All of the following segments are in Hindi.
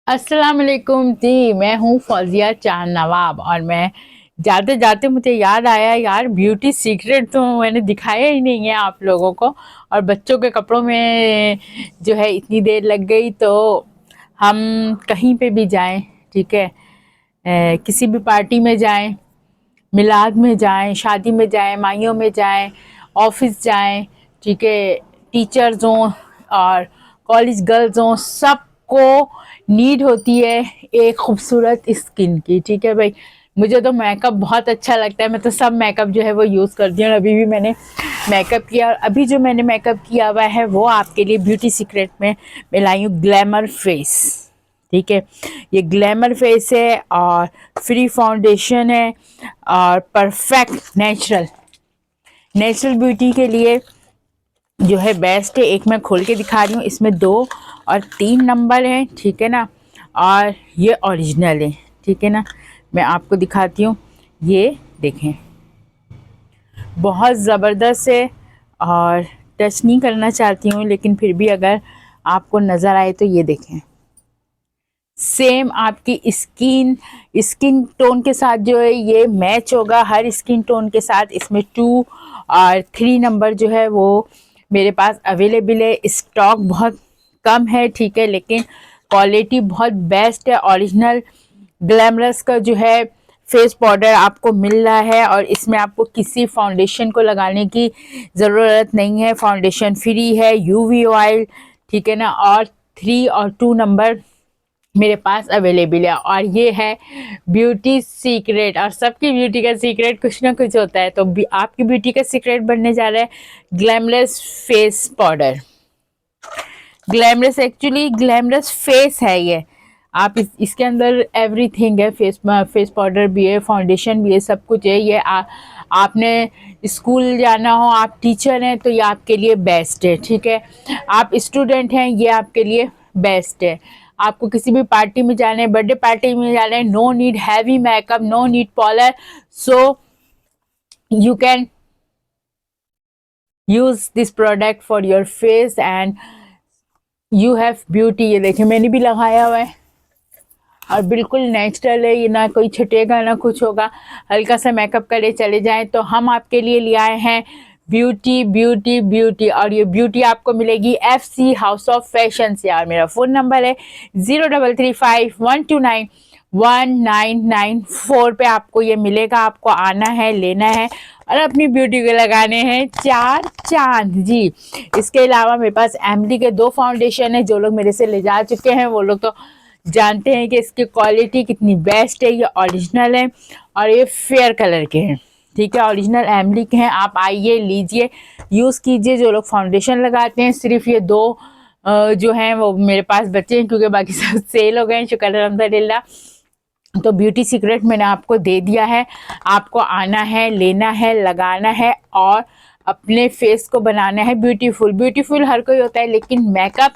अस्सलाम वालेकुम जी। मैं हूँ फौजिया चांद नवाब और मैं जाते जाते मुझे याद आया यार, ब्यूटी सीक्रेट तो मैंने दिखाया ही नहीं है आप लोगों को। और बच्चों के कपड़ों में जो है इतनी देर लग गई, तो हम कहीं पे भी जाएं, ठीक है, किसी भी पार्टी में जाएं, मिलाद में जाएं, शादी में जाएं, माइयों में जाएं, ऑफिस जाएं, ठीक है, टीचर्स हों और कॉलेज गर्ल्स हों, सबको नीड होती है एक खूबसूरत स्किन की। ठीक है भाई, मुझे तो मेकअप बहुत अच्छा लगता है, मैं तो सब मेकअप जो है वो यूज़ करती हूँ। अभी भी मैंने मेकअप किया और अभी जो मैंने मेकअप किया हुआ है वो आपके लिए ब्यूटी सीक्रेट में मैं लाई हूँ ग्लैमर फेस। ठीक है, ये ग्लैमर फेस है और फ्री फाउंडेशन है और परफेक्ट नेचुरल नेचुरल ब्यूटी के लिए जो है बेस्ट है। एक मैं खोल के दिखा रही हूँ, इसमें 2 और 3 नंबर हैं, ठीक है ना, और ये ओरिजिनल है, ठीक है ना। मैं आपको दिखाती हूँ, ये देखें, बहुत ज़बरदस्त है। और टच नहीं करना चाहती हूँ, लेकिन फिर भी अगर आपको नज़र आए तो ये देखें, सेम आपकी स्किन स्किन टोन के साथ जो है ये मैच होगा हर स्किन टोन के साथ। इसमें 2 और 3 नंबर जो है वो मेरे पास अवेलेबल है। स्टॉक बहुत कम है, ठीक है, लेकिन क्वालिटी बहुत बेस्ट है। ओरिजिनल ग्लैमरस का जो है फेस पाउडर आपको मिल रहा है और इसमें आपको किसी फाउंडेशन को लगाने की ज़रूरत नहीं है, फाउंडेशन फ्री है, यूवी ऑयल, ठीक है ना। और 3 और 2 नंबर मेरे पास अवेलेबल है और ये है ब्यूटी सीक्रेट। और सबकी ब्यूटी का सीक्रेट कुछ ना कुछ होता है, तो आपकी ब्यूटी का सीक्रेट बनने जा रहा है glamorous face powder. Glamorous actually glamorous face है ये। आप इसके अंदर एवरीथिंग है, फेस पाउडर भी है, फाउंडेशन भी है, सब कुछ है। ये आपने स्कूल जाना हो, आप टीचर हैं तो ये आपके लिए बेस्ट है, ठीक है। आप स्टूडेंट हैं, ये आपके लिए बेस्ट है। आपको किसी भी पार्टी में जाना है, बर्थडे पार्टी में जाना है, no need heavy makeup, no need parlour, so you can use this product for your face and you have beauty. ये देखिए, मैंने भी लगाया हुआ है और बिल्कुल नेचुरल है, ये ना कोई छटेगा ना कुछ होगा। हल्का सा मेकअप करे चले जाएं, तो हम आपके लिए ले आए हैं ब्यूटी ब्यूटी ब्यूटी। और ये ब्यूटी आपको मिलेगी FC हाउस ऑफ फैशन से। और मेरा फ़ोन नंबर है 0335129194 पे आपको ये मिलेगा। आपको आना है, लेना है और अपनी ब्यूटी को लगाने हैं 4 चांद जी। इसके अलावा मेरे पास एमडी के 2 फाउंडेशन है। जो लोग मेरे से ले जा चुके हैं वो लोग तो जानते हैं कि इसकी क्वालिटी कितनी बेस्ट है। ये ओरिजिनल है और ये फेयर कलर के हैं, ठीक है, ओरिजिनल एमडी के हैं। आप आइए, लीजिए, यूज़ कीजिए। जो लोग फाउंडेशन लगाते हैं, सिर्फ ये 2 जो हैं वो मेरे पास बचे हैं, क्योंकि बाकी सब सेल हो गए हैं, शुक्र अल्हम्दुलिल्लाह। तो ब्यूटी सीक्रेट मैंने आपको दे दिया है। आपको आना है, लेना है, लगाना है और अपने फेस को बनाना है ब्यूटीफुल। ब्यूटीफुल हर कोई होता है, लेकिन मेकअप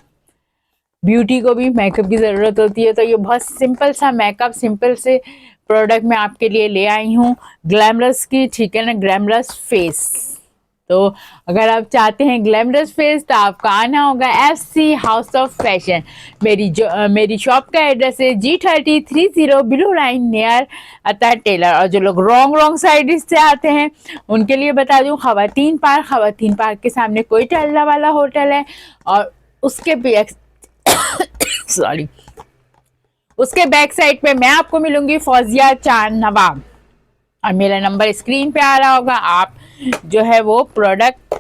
ब्यूटी को भी मेकअप की ज़रूरत होती है। तो ये बहुत सिंपल सा मेकअप, सिंपल से प्रोडक्ट मैं आपके लिए ले आई हूँ ग्लैमरस की, ठीक है ना, ग्लैमरस फेस। तो अगर आप चाहते हैं ग्लैमरस फेस तो आपको आना होगा FC हाउस ऑफ फैशन। मेरी शॉप का एड्रेस है G3030 ब्लू लाइन नियर अता टेलर। और जो लोग रॉन्ग साइड से आते हैं उनके लिए बता दूं, खवातीन पार्क के सामने कोई टल्ला वाला होटल है और उसके भी सॉरी, उसके बैक साइड पे मैं आपको मिलूंगी फौजिया चांद नवाब और मेरा नंबर स्क्रीन पे आ रहा होगा। आप जो है वो प्रोडक्ट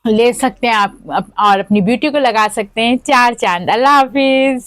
ले सकते हैं आप और अपनी ब्यूटी को लगा सकते हैं 4 चांद। अल्लाह हाफिज।